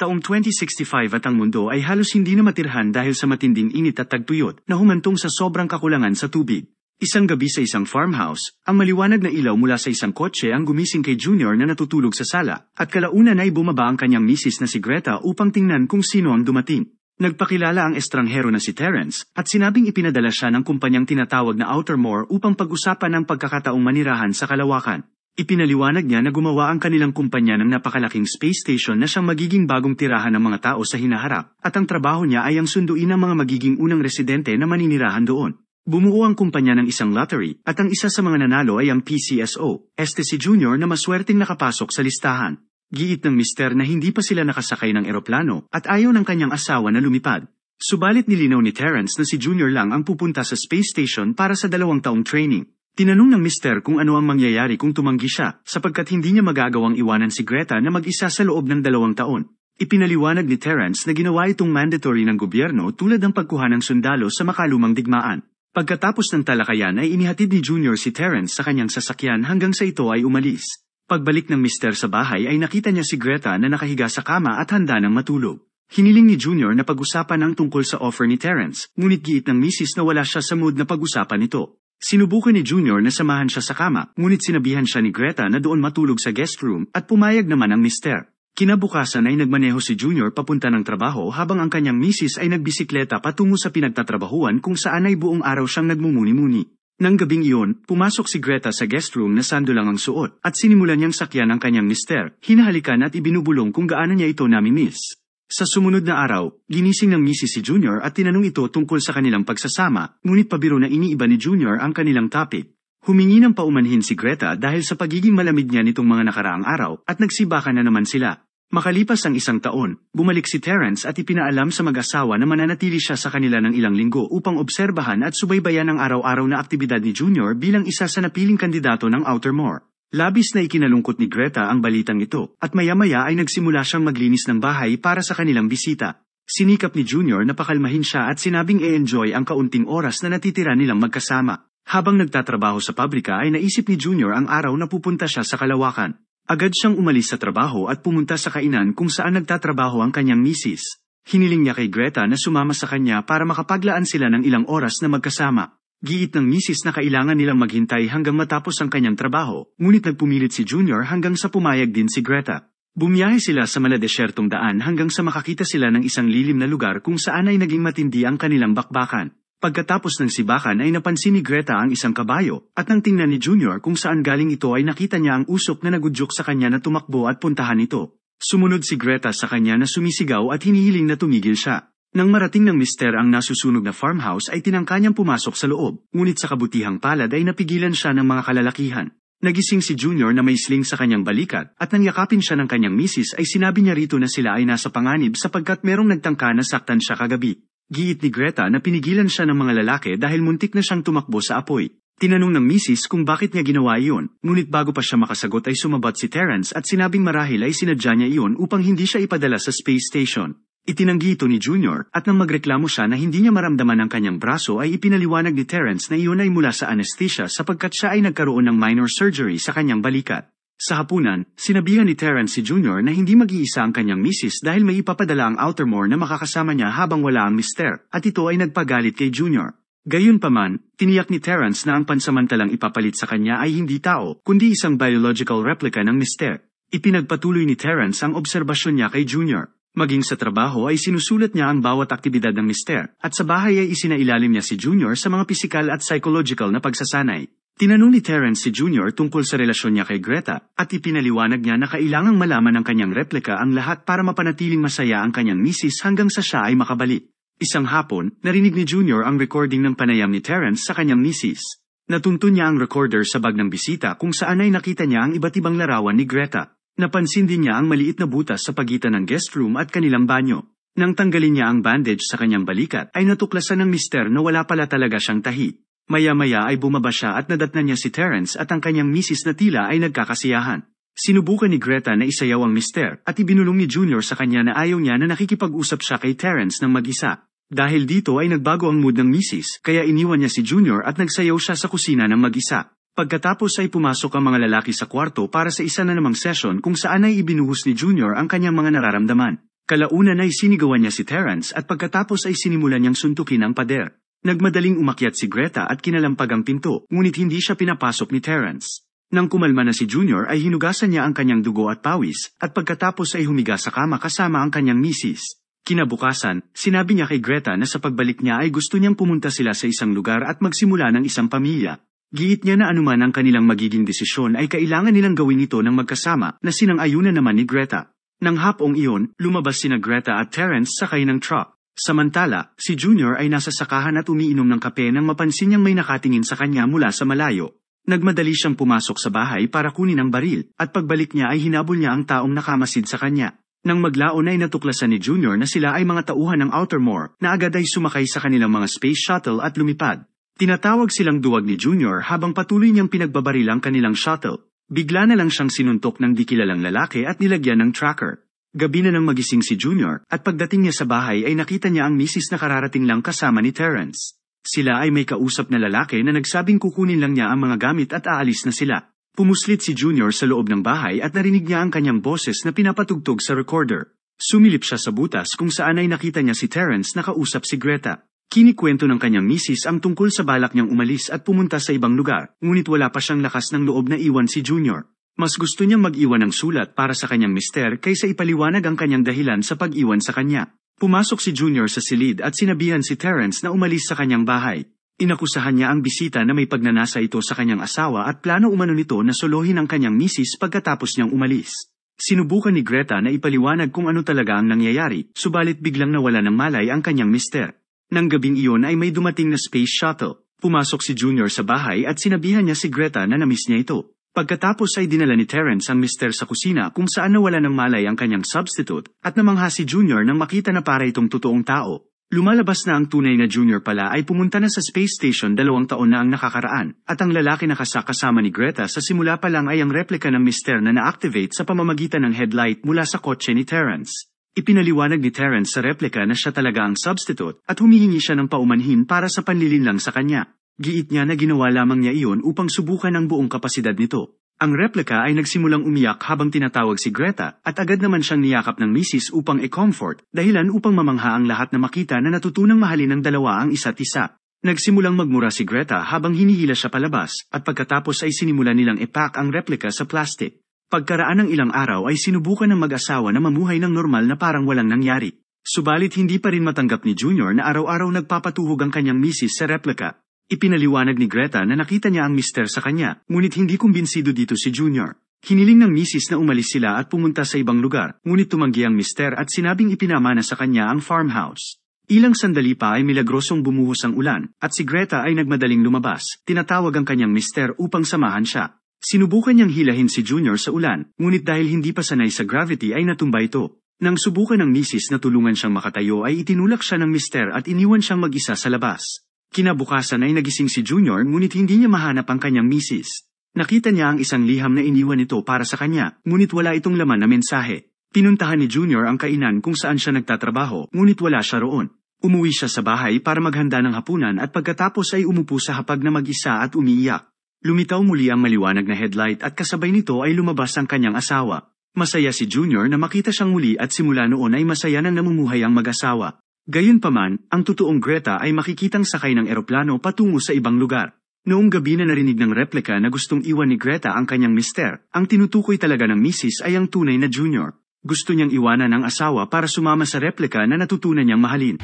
Taong 2065 at ang mundo ay halos hindi na matirhan dahil sa matinding init at tagtuyot na humantong sa sobrang kakulangan sa tubig. Isang gabi sa isang farmhouse, ang maliwanag na ilaw mula sa isang kotse ang gumising kay Junior na natutulog sa sala, at kalaunan ay bumaba ang kanyang misis na si Greta upang tingnan kung sino ang dumating. Nagpakilala ang estranghero na si Terence, at sinabing ipinadala siya ng kumpanyang tinatawag na Outermore upang pag-usapan ang pagkakataong manirahan sa kalawakan. Ipinaliwanag niya na gumawa ang kanilang kumpanya ng napakalaking space station na siyang magiging bagong tirahan ng mga tao sa hinaharap, at ang trabaho niya ay ang sunduin ang mga magiging unang residente na maninirahan doon. Bumuo ang kumpanya ng isang lottery, at ang isa sa mga nanalo ay ang PCSO, si Junior na maswerteng nakapasok sa listahan. Giit ng mister na hindi pa sila nakasakay ng eroplano, at ayaw ng kanyang asawa na lumipad. Subalit nilinaw ni Terence na si Junior lang ang pupunta sa space station para sa 2 taong training. Tinanong ng mister kung ano ang mangyayari kung tumanggi siya, sapagkat hindi niya magagawang iwanan si Greta na mag-isa sa loob ng 2 taon. Ipinaliwanag ni Terence na ginawa itong mandatory ng gobyerno tulad ng pagkuha ng sundalo sa makalumang digmaan. Pagkatapos ng talakayan ay inihatid ni Junior si Terence sa kanyang sasakyan hanggang sa ito ay umalis. Pagbalik ng mister sa bahay ay nakita niya si Greta na nakahiga sa kama at handa ng matulog. Hiniling ni Junior na pag-usapan ang tungkol sa offer ni Terence, ngunit giit ng misis na wala siya sa mood na pag-usapan ito. Sinubukan ni Junior na samahan siya sa kama, ngunit sinabihan siya ni Greta na doon matulog sa guest room at pumayag naman ang mister. Kinabukasan ay nagmaneho si Junior papunta ng trabaho habang ang kanyang misis ay nagbisikleta patungo sa pinagtatrabahuan kung saan ay buong araw siyang nagmumuni-muni. Nang gabing iyon, pumasok si Greta sa guest room na sando lang ang suot at sinimulan niyang sakyan ang kanyang mister, hinahalikan at ibinubulong kung gaano niya ito nami-miss. Sa sumunod na araw, ginising ng misis si Junior at tinanong ito tungkol sa kanilang pagsasama, ngunit pabiro na iniiba ni Junior ang kanilang topic. Humingi ng paumanhin si Greta dahil sa pagiging malamig niya nitong mga nakaraang araw at nagsibakan na naman sila. Makalipas ang 1 taon, bumalik si Terence at ipinaalam sa mag-asawa na mananatili siya sa kanila ng ilang linggo upang obserbahan at subaybayan ang araw-araw na aktibidad ni Junior bilang isa sa napiling kandidato ng Outermore. Labis na ikinalungkot ni Greta ang balitang ito, at maya-maya ay nagsimula siyang maglinis ng bahay para sa kanilang bisita. Sinikap ni Junior na pakalmahin siya at sinabing e-enjoy ang kaunting oras na natitira nilang magkasama. Habang nagtatrabaho sa pabrika ay naisip ni Junior ang araw na pupunta siya sa kalawakan. Agad siyang umalis sa trabaho at pumunta sa kainan kung saan nagtatrabaho ang kanyang misis. Hiniling niya kay Greta na sumama sa kanya para makapaglaan sila ng ilang oras na magkasama. Giit ng misis na kailangan nilang maghintay hanggang matapos ang kanyang trabaho, ngunit nagpumilit si Junior hanggang sa pumayag din si Greta. Bumiyahe sila sa maladesyertong daan hanggang sa makakita sila ng isang lilim na lugar kung saan ay naging matindi ang kanilang bakbakan. Pagkatapos ng sibakan ay napansin ni Greta ang isang kabayo, at nang tingnan ni Junior kung saan galing ito ay nakita niya ang usok na nagudyok sa kanya na tumakbo at puntahan ito. Sumunod si Greta sa kanya na sumisigaw at hinihiling na tumigil siya. Nang marating ng mister ang nasusunog na farmhouse ay tinangka niyang pumasok sa loob, ngunit sa kabutihang palad ay napigilan siya ng mga kalalakihan. Nagising si Junior na may sling sa kanyang balikat, at nang yakapin siya ng kanyang misis ay sinabi niya rito na sila ay nasa panganib sapagkat merong nagtangka na saktan siya kagabi. Giit ni Greta na pinigilan siya ng mga lalaki dahil muntik na siyang tumakbo sa apoy. Tinanong ng misis kung bakit niya ginawa iyon, ngunit bago pa siya makasagot ay sumabat si Terence at sinabing marahil ay sinadya niya iyon upang hindi siya ipadala sa space station. Itinanggi ito ni Junior, at nang magreklamo siya na hindi niya maramdaman ang kanyang braso ay ipinaliwanag ni Terence na iyon ay mula sa anesthesia sapagkat siya ay nagkaroon ng minor surgery sa kanyang balikat. Sa hapunan, sinabihan ni Terence si Junior na hindi mag-iisa ang kanyang misis dahil may ipapadala ang Outermore na makakasama niya habang wala ang mister, at ito ay nagpagalit kay Junior. Gayunpaman, tiniyak ni Terence na ang pansamantalang ipapalit sa kanya ay hindi tao, kundi isang biological replica ng mister. Ipinagpatuloy ni Terence ang obserbasyon niya kay Junior. Maging sa trabaho ay sinusulat niya ang bawat aktibidad ng mister, at sa bahay ay isinailalim niya si Junior sa mga pisikal at psychological na pagsasanay. Tinanong ni Terence si Junior tungkol sa relasyon niya kay Greta, at ipinaliwanag niya na kailangang malaman ng kanyang replika ang lahat para mapanatiling masaya ang kanyang misis hanggang sa siya ay makabalik. Isang hapon, narinig ni Junior ang recording ng panayam ni Terence sa kanyang misis. Natuntun niya ang recorder sa bag ng bisita kung saan ay nakita niya ang iba't ibang larawan ni Greta. Napansin din niya ang maliit na butas sa pagitan ng guest room at kanilang banyo. Nang tanggalin niya ang bandage sa kanyang balikat ay natuklasan ng mister na wala pala talaga siyang tahi. Maya-maya ay bumaba siya at nadatnan niya si Terence at ang kanyang misis na tila ay nagkakasiyahan. Sinubukan ni Greta na isayaw ang mister at ibinulong ni Junior sa kanya na ayaw niya na nakikipag-usap siya kay Terence ng mag-isa. Dahil dito ay nagbago ang mood ng misis kaya iniwan niya si Junior at nagsayaw siya sa kusina ng mag-isa. Pagkatapos ay pumasok ang mga lalaki sa kwarto para sa isa na namang session kung saan ay ibinuhos ni Junior ang kanyang mga nararamdaman. Kalaunan ay sinigawan niya si Terence at pagkatapos ay sinimulan niyang suntukin ang pader. Nagmadaling umakyat si Greta at kinalampag ang pinto, ngunit hindi siya pinapasok ni Terence. Nang kumalma na si Junior ay hinugasan niya ang kanyang dugo at pawis, at pagkatapos ay humiga sa kama kasama ang kanyang misis. Kinabukasan, sinabi niya kay Greta na sa pagbalik niya ay gusto niyang pumunta sila sa isang lugar at magsimula ng isang pamilya. Giit niya na anuman ang kanilang magiging desisyon ay kailangan nilang gawin ito ng magkasama na sinang-ayunan naman ni Greta. Nang hapong iyon, lumabas sina Greta at Terence sakay ng truck. Samantala, si Junior ay nasa sakahan at umiinom ng kape nang mapansin niyang may nakatingin sa kanya mula sa malayo. Nagmadali siyang pumasok sa bahay para kunin ang baril, at pagbalik niya ay hinabol niya ang taong nakamasid sa kanya. Nang maglaon ay natuklasan ni Junior na sila ay mga tauhan ng Outermore na agad ay sumakay sa kanilang mga space shuttle at lumipad. Tinatawag silang duwag ni Junior habang patuloy niyang pinagbabaril ang kanilang shuttle. Bigla na lang siyang sinuntok ng di kilalang lalaki at nilagyan ng tracker. Gabi na nang magising si Junior at pagdating niya sa bahay ay nakita niya ang misis na kararating lang kasama ni Terence. Sila ay may kausap na lalaki na nagsabing kukunin lang niya ang mga gamit at aalis na sila. Pumuslit si Junior sa loob ng bahay at narinig niya ang kanyang boses na pinapatugtog sa recorder. Sumilip siya sa butas kung saan ay nakita niya si Terence na kausap si Greta. Kinikwento ng kanyang misis ang tungkol sa balak niyang umalis at pumunta sa ibang lugar, ngunit wala pa siyang lakas ng loob na iwan si Junior. Mas gusto niyang mag-iwan ng sulat para sa kanyang mister kaysa ipaliwanag ang kanyang dahilan sa pag-iwan sa kanya. Pumasok si Junior sa silid at sinabihan si Terence na umalis sa kanyang bahay. Inakusahan niya ang bisita na may pagnanasa ito sa kanyang asawa at plano umano nito na solohin ang kanyang misis pagkatapos niyang umalis. Sinubukan ni Greta na ipaliwanag kung ano talaga ang nangyayari, subalit biglang nawala ng malay ang kanyang mister. Nang gabing iyon ay may dumating na space shuttle. Pumasok si Junior sa bahay at sinabihan niya si Greta na namiss niya ito. Pagkatapos ay dinala ni Terence ang mister sa kusina kung saan nawala ng malay ang kanyang substitute at namangha si Junior nang makita na para itong totoong tao. Lumalabas na ang tunay na Junior pala ay pumunta na sa space station 2 taon na ang nakakaraan at ang lalaki na kasama ni Greta sa simula pa lang ay ang replika ng mister na na-activate sa pamamagitan ng headlight mula sa kotse ni Terence. Ipinaliwanag ni Terence sa replika na siya talaga ang substitute at humihingi siya ng paumanhin para sa panlilinlang sa kanya. Giit niya na ginawa lamang niya iyon upang subukan ang buong kapasidad nito. Ang replika ay nagsimulang umiyak habang tinatawag si Greta at agad naman siyang niyakap ng misis upang i-comfort, dahilan upang mamangha ang lahat na makita na natutunang mahalin ng dalawa ang isa't isa. Nagsimulang magmura si Greta habang hinihila siya palabas at pagkatapos ay sinimulan nilang i-pack ang replika sa plastic. Pagkaraan ng ilang araw ay sinubukan ng mag-asawa na mamuhay ng normal na parang walang nangyari. Subalit hindi pa rin matanggap ni Junior na araw-araw nagpapatuhog ang kanyang misis sa replika. Ipinaliwanag ni Greta na nakita niya ang mister sa kanya, ngunit hindi kumbinsido dito si Junior. Hiniling ng misis na umalis sila at pumunta sa ibang lugar, ngunit tumanggi ang mister at sinabing ipinamana sa kanya ang farmhouse. Ilang sandali pa ay milagrosong bumuhos ang ulan, at si Greta ay nagmadaling lumabas. Tinatawag ang kanyang mister upang samahan siya. Sinubukan niyang hilahin si Junior sa ulan, ngunit dahil hindi pa sanay sa gravity ay natumba ito. Nang subukan ng misis na tulungan siyang makatayo ay itinulak siya ng mister at iniwan siyang mag-isa sa labas. Kinabukasan ay nagising si Junior ngunit hindi niya mahanap ang kanyang misis. Nakita niya ang isang liham na iniwan ito para sa kanya, ngunit wala itong laman na mensahe. Pinuntahan ni Junior ang kainan kung saan siya nagtatrabaho, ngunit wala siya roon. Umuwi siya sa bahay para maghanda ng hapunan at pagkatapos ay umupo sa hapag na mag-isa at umiiyak. Lumitaw muli ang maliwanag na headlight at kasabay nito ay lumabas ang kanyang asawa. Masaya si Junior na makita siyang muli at simula noon ay masaya nang namumuhay ang mag-asawa. Gayunpaman, ang totoong Greta ay makikitang sakay ng eroplano patungo sa ibang lugar. Noong gabi na narinig ng replika na gustong iwan ni Greta ang kanyang mister, ang tinutukoy talaga ng misis ay ang tunay na Junior. Gusto niyang iwanan ang asawa para sumama sa replika na natutunan niyang mahalin.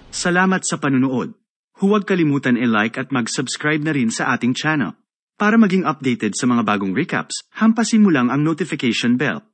Salamat sa panunood. Huwag kalimutan i-like at mag-subscribe na rin sa ating channel. Para maging updated sa mga bagong recaps, hampasin mo lang ang notification bell.